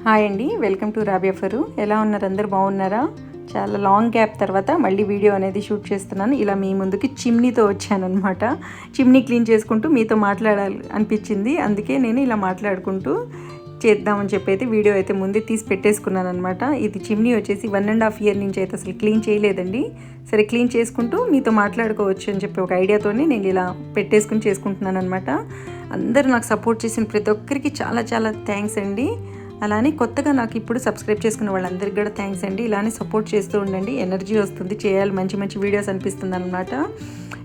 Hi అండి, welcome to Rabia ఫరు. ఎలా ఉన్నారు? అందరు బాగున్నారా? చాలా లాంగ్ గ్యాప్ తర్వాత మళ్ళీ వీడియో అనేది షూట్ చేస్తున్నాను. ఇలా మీ ముందుకి చిమ్నీతో వచ్చానమాట. చిమ్నీ క్లీన్ చేసుకుంటూ మీతో మాట్లాడాలి అనిపించింది. అందుకే నేను ఇలా మాట్లాడుకుంటూ చేద్దామని చెప్పి అయితే వీడియో అయితే ముందే తీసి పెట్టేసుకున్నాను అనమాట. ఇది చిమ్నీ వచ్చేసి 1.5 year నుంచి అయితే అసలు క్లీన్ చేయలేదండి. సరే క్లీన్ చేసుకుంటూ మీతో మాట్లాడుకోవచ్చు అని చెప్పి ఒక ఐడియాతోనే నేను ఇలా పెట్టేసుకుని చేసుకుంటున్నాను అనమాట. అందరూ నాకు సపోర్ట్ చేసిన ప్రతి ఒక్కరికి చాలా చాలా థ్యాంక్స్ అండి. అలానే కొత్తగా నాకు ఇప్పుడు సబ్స్క్రైబ్ చేసుకున్న వాళ్ళందరికీ కూడా థ్యాంక్స్ అండి. ఇలానే సపోర్ట్ చేస్తూ ఉండండి. ఎనర్జీ వస్తుంది, చేయాలి, మంచి మంచి వీడియోస్ అనిపిస్తుంది అనమాట.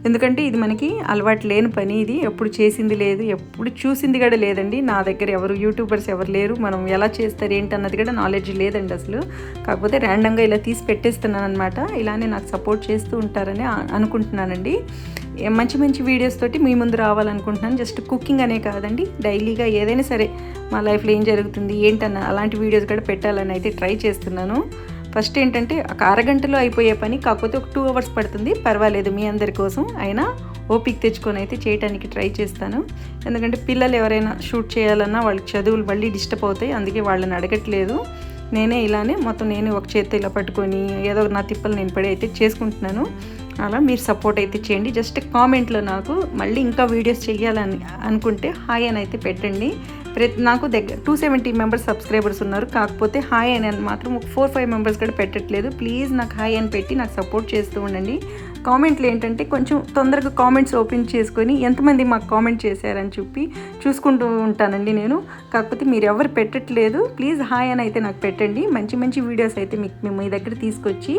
ఎందుకంటే ఇది మనకి అలవాటు లేని పని. ఇది ఎప్పుడు చేసింది లేదు, ఎప్పుడు చూసింది కూడా లేదండి. నా దగ్గర ఎవరు యూట్యూబర్స్ ఎవరు లేరు. మనం ఎలా చేస్తారు ఏంటి అన్నది కూడా నాలెడ్జ్ లేదండి అసలు. కాకపోతే ర్యాండమ్గా ఇలా తీసి పెట్టేస్తున్నాను అనమాట. ఇలానే నాకు సపోర్ట్ చేస్తూ ఉంటారని అనుకుంటున్నానండి. మంచి మంచి వీడియోస్ తోటి మీ ముందు రావాలనుకుంటున్నాను. జస్ట్ కుకింగ్ అనే కాదండి, డైలీగా ఏదైనా సరే మా లైఫ్లో ఏం జరుగుతుంది ఏంటన్న అలాంటి వీడియోస్ కూడా పెట్టాలని అయితే ట్రై చేస్తున్నాను. ఫస్ట్ ఏంటంటే ఒక అరగంటలో అయిపోయే పని, కాకపోతే ఒక 2 hours పడుతుంది. పర్వాలేదు, మీ అందరి కోసం అయినా ఓపిక తెచ్చుకొని అయితే చేయడానికి ట్రై చేస్తాను. ఎందుకంటే పిల్లలు ఎవరైనా షూట్ చేయాలన్నా వాళ్ళకి చదువులు మళ్ళీ డిస్టర్బ్ అవుతాయి. అందుకే వాళ్ళని అడగట్లేదు. నేనే ఇలానే మొత్తం నేను ఒక చేత్తో ఇలా పట్టుకొని ఏదో నా తిప్పలు నేను పడి అయితే చేసుకుంటున్నాను. అలా మీరు సపోర్ట్ అయితే చేయండి. జస్ట్ కామెంట్లో నాకు మళ్ళీ ఇంకా వీడియోస్ చేయాలని అనుకుంటే హాయ్ అని అయితే పెట్టండి. నాకు దగ్గర 270 members సబ్స్క్రైబర్స్ ఉన్నారు. కాకపోతే హాయ్ అని మాత్రం ఒక 4-5 members కూడా పెట్టట్లేదు. ప్లీజ్ నాకు హాయ్ అని పెట్టి నాకు సపోర్ట్ చేస్తూ ఉండండి. కామెంట్లు ఏంటంటే కొంచెం తొందరగా కామెంట్స్ ఓపెన్ చేసుకొని ఎంతమంది మాకు కామెంట్ చేశారని చెప్పి చూసుకుంటూ ఉంటానండి నేను. కాకపోతే మీరు ఎవరు పెట్టట్లేదు. ప్లీజ్ హాయ్ అని అయితే నాకు పెట్టండి. మంచి మంచి వీడియోస్ అయితే మేము మీ దగ్గర తీసుకొచ్చి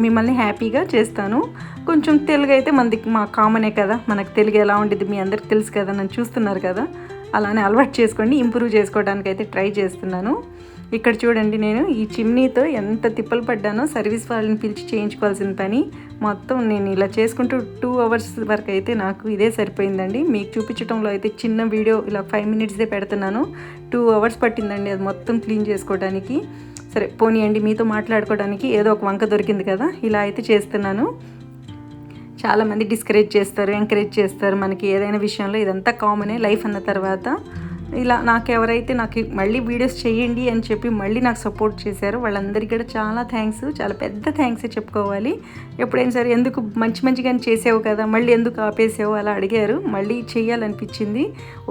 మిమ్మల్ని హ్యాపీగా చేస్తాను. కొంచెం తెలుగు అయితే మా కామనే కదా, మనకు తెలుగు ఎలా ఉండేది మీ అందరికి తెలుసు కదా, నన్ను చూస్తున్నారు కదా. అలానే అలవాటు చేసుకోండి. ఇంప్రూవ్ చేసుకోవడానికి అయితే ట్రై చేస్తున్నాను. ఇక్కడ చూడండి, నేను ఈ చిమ్నీతో ఎంత తిప్పలు పడ్డానో. సర్వీస్ వాళ్ళని పిలిచి చేయించుకోవాల్సిన పని మొత్తం నేను ఇలా చేసుకుంటూ 2 hours వరకు అయితే నాకు ఇదే సరిపోయిందండి. మీకు చూపించడంలో అయితే చిన్న వీడియో ఇలా 5 minutesదే పెడుతున్నాను. 2 hours పట్టిందండి అది మొత్తం క్లీన్ చేసుకోవడానికి. సరే పోనీయండి, మీతో మాట్లాడుకోవడానికి ఏదో ఒక వంక దొరికింది కదా, ఇలా అయితే చేస్తున్నాను. చాలామంది డిస్కరేజ్ చేస్తారు, ఎంకరేజ్ చేస్తారు. మనకి ఏదైనా విషయంలో ఇదంతా కామనే లైఫ్ అన్న తర్వాత. ఇలా ఎవరైతే నాకు మళ్ళీ వీడియోస్ చేయండి అని చెప్పి మళ్ళీ నాకు సపోర్ట్ చేశారు వాళ్ళందరికీ కూడా చాలా థ్యాంక్స్, చాలా పెద్ద థ్యాంక్సే చెప్పుకోవాలి. ఎప్పుడైనా సరే ఎందుకు మంచిగానే చేసావు కదా, మళ్ళీ ఎందుకు ఆపేసావు అలా అడిగారు. మళ్ళీ చేయాలనిపించింది.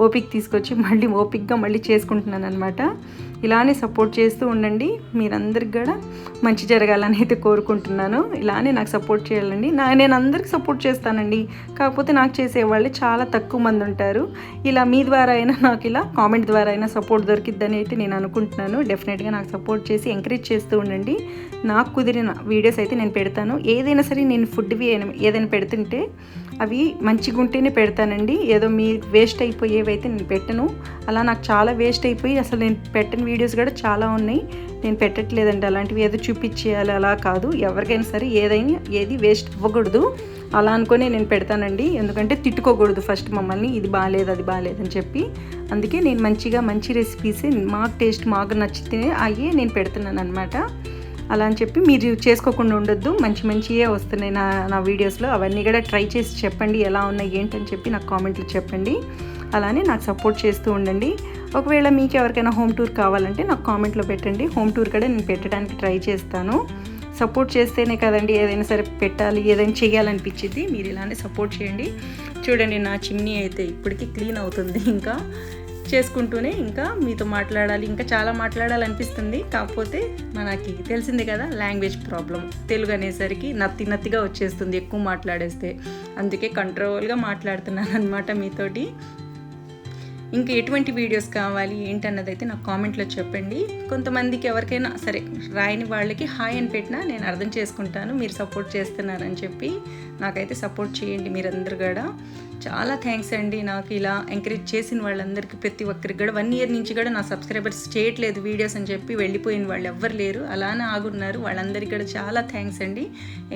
ఓపిక తీసుకొచ్చి ఓపికగా మళ్ళీ చేసుకుంటున్నాను అనమాట. ఇలానే సపోర్ట్ చేస్తూ ఉండండి. మీరందరికి కూడా మంచి జరగాలని అయితే కోరుకుంటున్నాను. ఇలానే నాకు సపోర్ట్ చేయాలండి. నేను అందరికి సపోర్ట్ చేస్తానండి. కాకపోతే నాకు చేసేవాళ్ళు చాలా తక్కువ మంది ఉంటారు. ఇలా మీ ద్వారా అయినా నాకు ఇలా కామెంట్ ద్వారా అయినా సపోర్ట్ దొరికిద్దని అయితే నేను అనుకుంటున్నాను. డెఫినెట్గా నాకు సపోర్ట్ చేసి ఎంకరేజ్ చేస్తూ ఉండండి. నాకు కుదిరిన వీడియోస్ అయితే నేను పెడతాను. ఏదైనా సరే నేను ఫుడ్వి ఏదైనా పెడుతుంటే అవి మంచిగా ఉంటేనే పెడతానండి. ఏదో మీ వేస్ట్ అయిపోయేవి అయితే నేను పెట్టను. అలా నాకు చాలా వేస్ట్ అయిపోయి అసలు నేను పెట్టని వీడియోస్ కూడా చాలా ఉన్నాయి. నేను పెట్టట్లేదండి అలాంటివి. ఏదో చూపించేయాలి అలా కాదు. ఎవరికైనా సరే ఏది వేస్ట్ అవ్వకూడదు అలా అనుకునే నేను పెడతానండి. ఎందుకంటే తిట్టుకోకూడదు ఫస్ట్ మమ్మల్ని, ఇది బాగాలేదు అది బాగాలేదని చెప్పి. అందుకే నేను మంచి రెసిపీస్ మాకు టేస్ట్ మాకు నచ్చితే అయ్యే నేను పెడుతున్నాను అనమాట. అలా అని చెప్పి మీరు చేసుకోకుండా ఉండొద్దు. మంచియే వస్తున్నాయి నా వీడియోస్లో. అవన్నీ కూడా ట్రై చేసి చెప్పండి ఎలా ఉన్నాయి ఏంటని చెప్పి నాకు కామెంట్లు చెప్పండి. అలానే నాకు సపోర్ట్ చేస్తూ ఉండండి. ఒకవేళ మీకు ఎవరికైనా హోమ్ టూర్ కావాలంటే నాకు కామెంట్లో పెట్టండి. హోమ్ టూర్ కూడా నేను పెట్టడానికి ట్రై చేస్తాను. సపోర్ట్ చేస్తేనే కదండి ఏదైనా సరే పెట్టాలి, ఏదైనా చేయాలనిపించింది. మీరు ఇలానే సపోర్ట్ చేయండి. చూడండి, నా చిమ్నీ అయితే ఇప్పటికీ క్లీన్ అవుతుంది. ఇంకా చేసుకుంటూనే ఇంకా మీతో మాట్లాడాలి, ఇంకా చాలా మాట్లాడాలనిపిస్తుంది. కాకపోతే మనకి తెలిసిందే కదా, లాంగ్వేజ్ ప్రాబ్లం. తెలుగు అనేసరికి నత్తిగా వచ్చేస్తుంది ఎక్కువ మాట్లాడేస్తే. అందుకే కంట్రోల్గా మాట్లాడుతున్నాను అనమాట మీతోటి. ఇంకా ఎటువంటి వీడియోస్ కావాలి ఏంటన్నది అయితే నాకు కామెంట్లో చెప్పండి. కొంతమందికి ఎవరికైనా సరే రాయని వాళ్ళకి హాయ్ అని పెట్టినా నేను అర్థం చేసుకుంటాను. మీరు సపోర్ట్ చేస్తున్నారని చెప్పి నాకైతే సపోర్ట్ చేయండి మీరందరూ కూడా. చాలా థ్యాంక్స్ అండి. నాకు ఇలా ఎంకరేజ్ చేసిన వాళ్ళందరికీ, ప్రతి ఒక్కరికి కూడా 1 year నుంచి కూడా నా సబ్స్క్రైబర్స్ చేయట్లేదు వీడియోస్ అని చెప్పి వెళ్ళిపోయిన వాళ్ళు ఎవ్వరు లేరు, అలానే ఆగున్నారు. వాళ్ళందరికీ కూడా చాలా థ్యాంక్స్ అండి.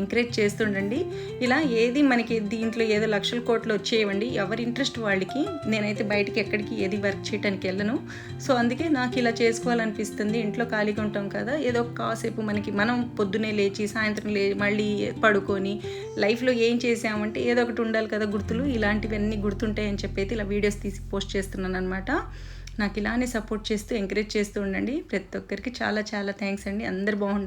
ఎంకరేజ్ చేస్తుండండి. ఇలా ఏది మనకి దీంట్లో ఏదో లక్షల కోట్లు వచ్చేయండి, ఎవరి ఇంట్రెస్ట్ వాళ్ళకి. నేనైతే బయటికి ఎక్కడికి ఏది వర్క్ చేయడానికి వెళ్ళను. సో అందుకే నాకు ఇలా చేసుకోవాలనిపిస్తుంది. ఇంట్లో ఖాళీగా ఉంటాం కదా, ఏదో కాసేపు మనం పొద్దునే లేచి సాయంత్రం మళ్ళీ పడుకొని లైఫ్లో ఏం చేసామంటే ఏదో ఒకటి ఉండాలి కదా గుర్తులు. ఇలాంటివన్నీ గుర్తుంటాయని చెప్పి అయితే ఇలా వీడియోస్ తీసి పోస్ట్ చేస్తున్నాను అనమాట. నాకు ఇలానే సపోర్ట్ చేస్తూ ఎంకరేజ్ చేస్తూ ఉండండి. ప్రతి ఒక్కరికి చాలా చాలా థ్యాంక్స్ అండి. అందరు బాగుండాలి.